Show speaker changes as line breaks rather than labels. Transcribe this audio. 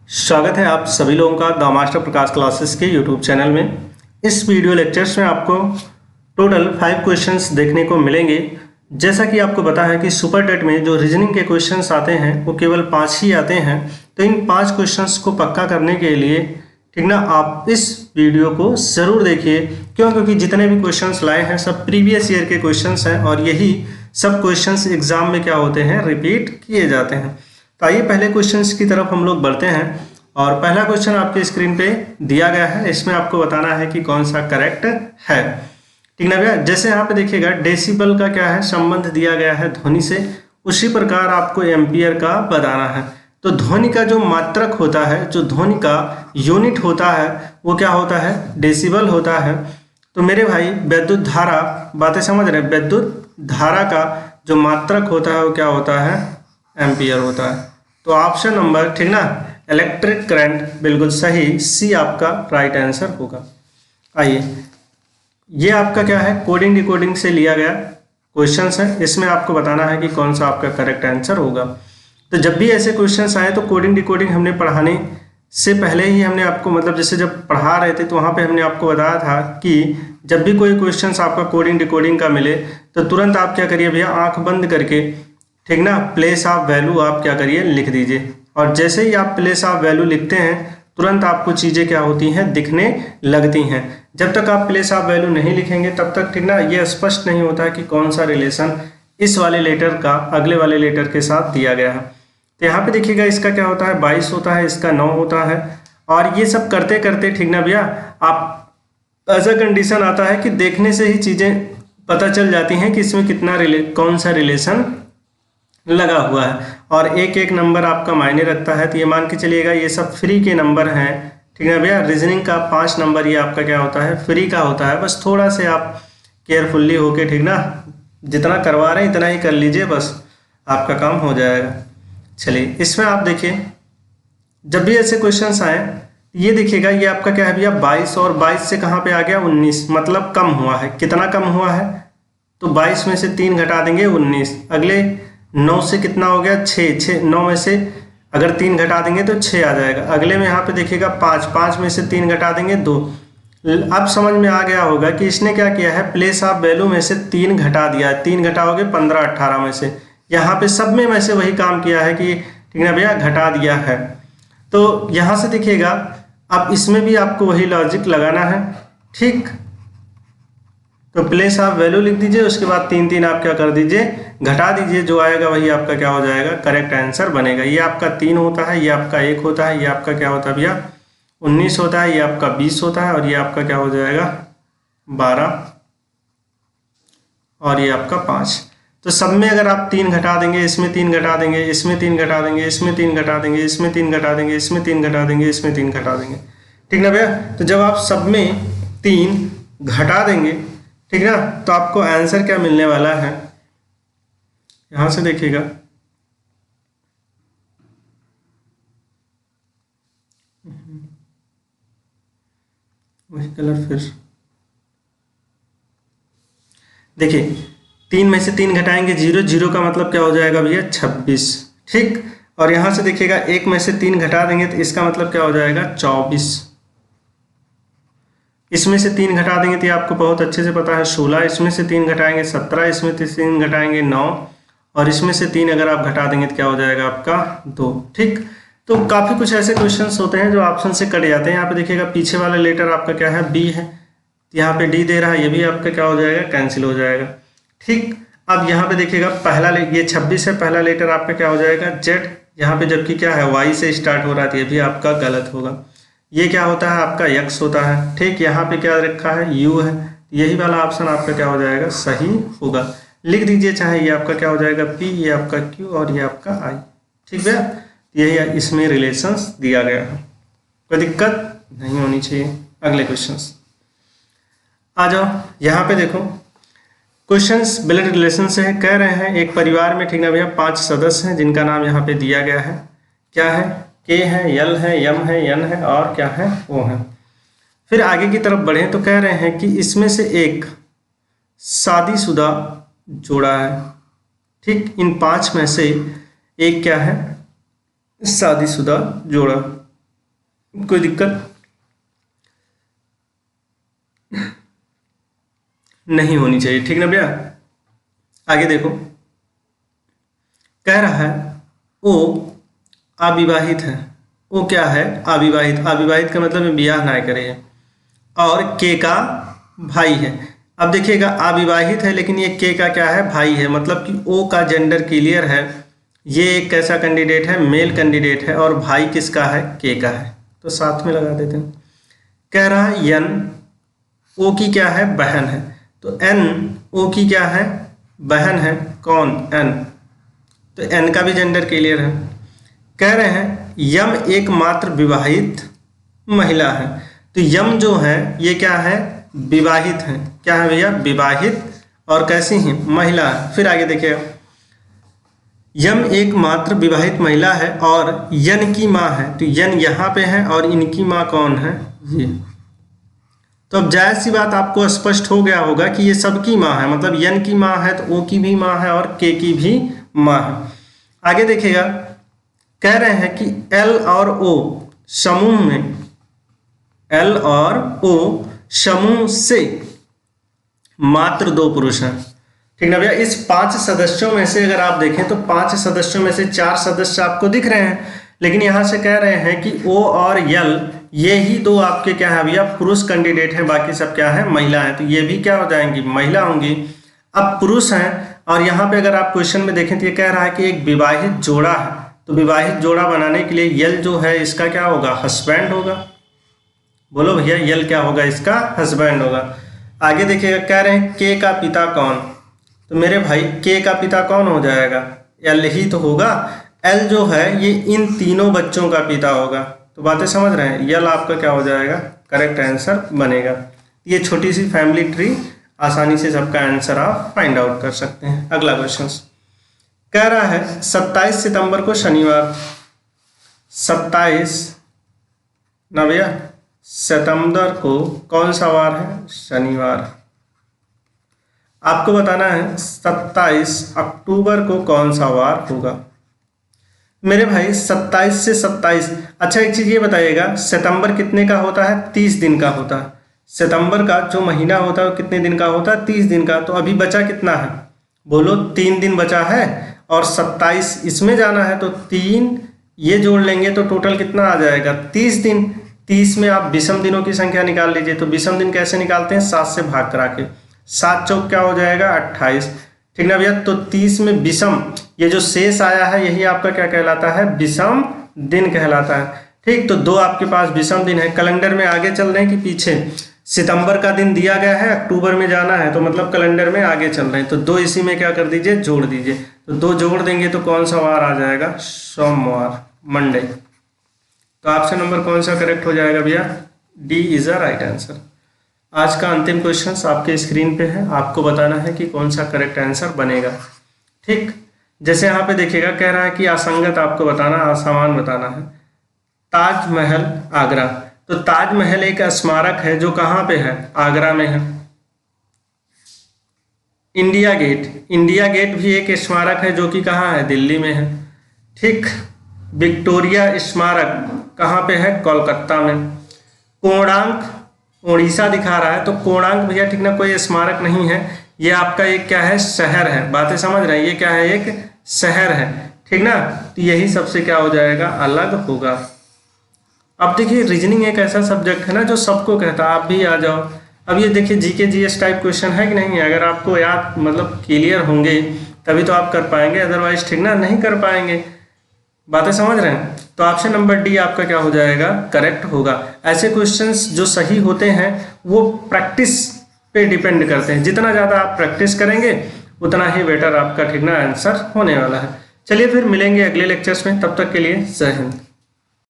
स्वागत है आप सभी लोगों का द मास्टर प्रकाश क्लासेस के यूट्यूब चैनल में। इस वीडियो लेक्चर्स में आपको टोटल 5 क्वेश्चंस देखने को मिलेंगे। जैसा कि आपको पता है कि सुपर टेट में जो रीजनिंग के क्वेश्चंस आते हैं वो केवल 5 ही आते हैं। तो इन 5 क्वेश्चंस को पक्का करने के लिए ठीक ना, आप इस वीडियो को ज़रूर देखिए। क्योंकि जितने भी क्वेश्चंस लाए हैं सब प्रीवियस ईयर के क्वेश्चंस हैं और यही सब क्वेश्चंस एग्जाम में क्या होते हैं, रिपीट किए जाते हैं। तो आइए पहले क्वेश्चंस की तरफ हम लोग बढ़ते हैं। और पहला क्वेश्चन आपके स्क्रीन पे दिया गया है, इसमें आपको बताना है कि कौन सा करेक्ट है। ठीक ना भैया, जैसे यहाँ पे देखिएगा डेसिबल का क्या है, संबंध दिया गया है ध्वनि से, उसी प्रकार आपको एम्पियर का बताना है। तो ध्वनि का जो मात्रक होता है, जो ध्वनि का यूनिट होता है वो क्या होता है, डेसिबल होता है। तो मेरे भाई विद्युत धारा, बातें समझ रहे हैं, विद्युत धारा का जो मात्रक होता है वो क्या होता है, एम्पियर होता है। तो ऑप्शन नंबर ठीक ना, इलेक्ट्रिक करंट, बिल्कुल सही, सी आपका राइट आंसर होगा। आइए, ये आपका क्या है, कोडिंग डिकोडिंग से लिया गया क्वेश्चंस है, इसमें आपको बताना है कि कौन सा आपका करेक्ट आंसर होगा। तो जब भी ऐसे क्वेश्चंस आए तो कोडिंग डिकोडिंग हमने पढ़ाने से पहले ही हमने आपको, मतलब जैसे जब पढ़ा रहे थे तो वहाँ पे हमने आपको बताया था कि जब भी कोई क्वेश्चंस आपका कोडिंग डिकोडिंग का मिले तो तुरंत आप क्या करिए भैया, आँख बंद करके ठीक ना, प्लेस ऑफ वैल्यू आप क्या करिए, लिख दीजिए। और जैसे ही आप प्लेस ऑफ वैल्यू लिखते हैं तुरंत आपको चीज़ें क्या होती हैं, दिखने लगती हैं। जब तक आप प्लेस ऑफ वैल्यू नहीं लिखेंगे तब तक ठीक ना, ये स्पष्ट नहीं होता है कि कौन सा रिलेशन इस वाले लेटर का अगले वाले लेटर के साथ दिया गया है। तो यहाँ पे देखिएगा, इसका क्या होता है, 22 होता है, इसका 9 होता है। और ये सब करते करते ठीक ना भैया, आप ऐसा कंडीशन आता है कि देखने से ही चीज़ें पता चल जाती हैं कि इसमें कितना कौन सा रिलेशन लगा हुआ है। और एक एक नंबर आपका मायने रखता है। तो ये मान के चलिएगा ये सब फ्री के नंबर हैं, ठीक है भैया। रीजनिंग का 5 नंबर ये आपका क्या होता है, फ्री का होता है। बस थोड़ा से आप केयरफुल्ली होके ठीक ना, जितना करवा रहे हैं इतना ही कर लीजिए, बस आपका काम हो जाएगा। चलिए, इसमें आप देखिए, जब भी ऐसे क्वेश्चंस आए ये देखिएगा, ये आपका क्या है भैया 22, और 22 से कहाँ पे आ गया 19, मतलब कम हुआ है। कितना कम हुआ है, तो 22 में से 3 घटा देंगे 19। अगले 9 से कितना हो गया, 6, 9 में से अगर 3 घटा देंगे तो 6 आ जाएगा। अगले में यहाँ पे देखिएगा 5 में से 3 घटा देंगे 2। अब समझ में आ गया होगा कि इसने क्या किया है, प्लेस ऑफ वैल्यू में से 3 घटा दिया है। 3 घटाओगे 15, 18 में से, यहाँ पे सब में वैसे वही काम किया है कि ठीक है भैया, घटा दिया है। तो यहाँ से देखिएगा, अब इसमें भी आपको वही लॉजिक लगाना है, ठीक। तो प्लेस ऑफ वैल्यू लिख दीजिए, उसके बाद 3 आप क्या कर दीजिए, घटा दीजिए, जो आएगा वही आपका क्या हो जाएगा, करेक्ट आंसर बनेगा। ये आपका 3 होता है, ये आपका 1 होता है, ये आपका क्या होता है भैया 19 होता है, ये आपका 20 होता है, और ये आपका क्या हो जाएगा 12, और ये आपका 5। तो सब में अगर आप 3 घटा देंगे, इसमें 3 घटा देंगे, इसमें 3 घटा देंगे, इसमें 3 घटा देंगे, इसमें 3 घटा देंगे, इसमें 3 घटा देंगे, इसमें 3 घटा देंगे, ठीक ना भैया। तो जब आप सब में 3 घटा देंगे ठीक ना, तो आपको आंसर क्या मिलने वाला है, यहां से देखिएगा, वही कलर फिर देखिए, 3 में से 3 घटाएंगे 0, 0 का मतलब क्या हो जाएगा भैया 26, ठीक। और यहां से देखिएगा 1 में से 3 घटा देंगे तो इसका मतलब क्या हो जाएगा 24। इसमें से 3 घटा देंगे तो आपको बहुत अच्छे से पता है 16, इसमें से 3 घटाएंगे 17, इसमें से 3 घटाएंगे 9, और इसमें से 3 अगर आप घटा देंगे तो क्या हो जाएगा आपका 2, ठीक। तो काफ़ी कुछ ऐसे क्वेश्चंस होते हैं जो ऑप्शन से कट जाते हैं। यहाँ पे देखिएगा पीछे वाला लेटर आपका क्या है, बी है, यहाँ पे डी दे रहा है, ये भी आपका क्या हो जाएगा, कैंसिल हो जाएगा, ठीक। अब यहाँ पे देखिएगा पहला ये 26 है, पहला लेटर आपका क्या हो जाएगा जेड, यहाँ पे जबकि क्या है वाई से स्टार्ट हो रहा था, ये भी आपका गलत होगा। ये क्या होता है आपका यक्स होता है, ठीक। यहाँ पे क्या रखा है यू है, यही वाला ऑप्शन आपका क्या हो जाएगा, सही होगा। लिख दीजिए, चाहे ये आपका क्या हो जाएगा पी, ये आपका क्यू, और ये आपका आई, ठीक है। यही इसमें रिलेशंस दिया गया है, कोई दिक्कत नहीं होनी चाहिए। अगले क्वेश्चंस आ जाओ, यहाँ पे देखो क्वेश्चंस ब्लड रिलेशन से है। कह रहे हैं एक परिवार में ठीक ना भैया 5 सदस्य हैं जिनका नाम यहाँ पे दिया गया है, क्या है, के है, यल है, यम है, यन है, और क्या है, ओ है। फिर आगे की तरफ बढ़े तो कह रहे हैं कि इसमें से एक शादीशुदा जोड़ा है, ठीक। इन 5 में से एक क्या है, शादीशुदा जोड़ा। कोई दिक्कत नहीं होनी चाहिए, ठीक ना भैया। आगे देखो, कह रहा है ओ अविवाहित है। ओ क्या है? अविवाहित। अविवाहित का मतलब ब्याह ना करे, और के का भाई है। अब देखिएगा अविवाहित है लेकिन ये के का क्या है? भाई है, मतलब कि ओ का जेंडर क्लियर है। ये एक कैसा कैंडिडेट है? मेल कैंडिडेट है, और भाई किसका है? के का है, तो साथ में लगा देते हैं। कह रहा है एन ओ की क्या है? बहन है, तो एन ओ की क्या है? बहन है। कौन? एन, तो एन का भी जेंडर क्लियर है। कह रहे हैं यम एकमात्र विवाहित महिला है, तो यम जो है ये क्या है? विवाहित है। क्या है भैया? विवाहित, और कैसी है? महिला है। फिर आगे देखिएगा, यम एकमात्र विवाहित महिला है और यन की माँ है, तो यन यहाँ पे है और इनकी माँ कौन है? ये। तो अब जायज सी बात आपको स्पष्ट हो गया होगा कि ये सबकी माँ है, मतलब यन की माँ है तो ओ की भी माँ है और के की भी माँ है। आगे देखिएगा, कह रहे हैं कि एल और ओ समूह में, एल और ओ समूह से मात्र 2 पुरुष हैं, ठीक ना भैया। इस 5 सदस्यों में से अगर आप देखें तो 5 सदस्यों में से 4 सदस्य आपको दिख रहे हैं, लेकिन यहां से कह रहे हैं कि ओ और यल ये ही 2 आपके क्या है भैया? पुरुष कैंडिडेट हैं, बाकी सब क्या है? महिला है, तो ये भी क्या हो जाएंगी? महिला होंगी। अब पुरुष हैं, और यहाँ पे अगर आप क्वेश्चन में देखें तो ये कह रहा है कि एक विवाहित जोड़ा है, तो विवाहित जोड़ा बनाने के लिए यल जो है इसका क्या होगा? हस्बैंड होगा। बोलो भैया, यल क्या होगा? इसका हस्बैंड होगा। आगे देखिएगा, कह रहे हैं के का पिता कौन? तो मेरे भाई के का पिता कौन हो जाएगा? एल ही तो होगा। एल जो है ये इन तीनों बच्चों का पिता होगा, तो बातें समझ रहे हैं। यल आपका क्या हो जाएगा? करेक्ट आंसर बनेगा। ये छोटी सी फैमिली ट्री, आसानी से सबका आंसर आप फाइंड आउट कर सकते हैं। अगला क्वेश्चन कह रहा है 27 सितंबर को शनिवार, 27 ना भैया सितंबर को कौन सा वार है? शनिवार। आपको बताना है 27 अक्टूबर को कौन सा वार होगा। मेरे भाई 27 से 27, अच्छा एक चीज ये बताइएगा, सितंबर कितने का होता है? 30 दिन का होता है। सितंबर का जो महीना होता है वो कितने दिन का होता है? 30 दिन का। तो अभी बचा कितना है? बोलो, 3 दिन बचा है, और 27 इसमें जाना है, तो 3 ये जोड़ लेंगे तो टोटल कितना आ जाएगा? 30 दिन। 30 में आप विषम दिनों की संख्या निकाल लीजिए, तो विषम दिन कैसे निकालते हैं? 7 से भाग करा के। 7 चौक क्या हो जाएगा? 28, ठीक ना भैया। तो 30 में विषम, ये जो शेष आया है यही आपका क्या कहलाता है? विषम दिन कहलाता है, ठीक। तो 2 आपके पास विषम दिन है। कैलेंडर में आगे चल रहे हैं कि पीछे? सितंबर का दिन दिया गया है, अक्टूबर में जाना है, तो मतलब कैलेंडर में आगे चल रहे हैं, तो 2 इसी में क्या कर दीजिए? जोड़ दीजिए। तो 2 जोड़ देंगे तो कौन सा वार आ जाएगा? सोमवार, मंडे। तो ऑप्शन नंबर कौन सा करेक्ट हो जाएगा भैया? D is a right answer. आज का अंतिम क्वेश्चन आपके स्क्रीन पे है, आपको बताना है कि कौन सा करेक्ट आंसर बनेगा, ठीक। जैसे यहाँ पे देखिएगा, कह रहा है कि असंगत आपको बताना, असमान बताना है। ताजमहल आगरा, तो ताजमहल एक स्मारक है जो कहाँ पे है? आगरा में है। इंडिया गेट, इंडिया गेट भी एक स्मारक है जो कि कहाँ है? दिल्ली में है, ठीक। विक्टोरिया स्मारक कहाँ पे है? कोलकाता में। कोणार्क उड़ीसा दिखा रहा है, तो कोणार्क भैया ठीक ना, कोई स्मारक नहीं है, ये आपका एक क्या है? शहर है। बातें समझ रहे हैं? ये क्या है? एक शहर है, ठीक ना। तो यही सबसे क्या हो जाएगा? अलग होगा। अब देखिए, रीजनिंग एक ऐसा सब्जेक्ट है ना जो सबको कहता है, आप भी आ जाओ। अब ये देखिए जीके जीएस टाइप क्वेश्चन है कि नहीं? अगर आपको याद मतलब क्लियर होंगे तभी तो आप कर पाएंगे, अदरवाइज ठीक ना नहीं कर पाएंगे। बातें समझ रहे हैं? तो ऑप्शन नंबर डी आपका क्या हो जाएगा? करेक्ट होगा। ऐसे क्वेश्चंस जो सही होते हैं वो प्रैक्टिस पे डिपेंड करते हैं, जितना ज़्यादा आप प्रैक्टिस करेंगे उतना ही बेटर आपका ठीक ना आंसर होने वाला है। चलिए फिर मिलेंगे अगले लेक्चर्स में, तब तक के लिए जय हिंद।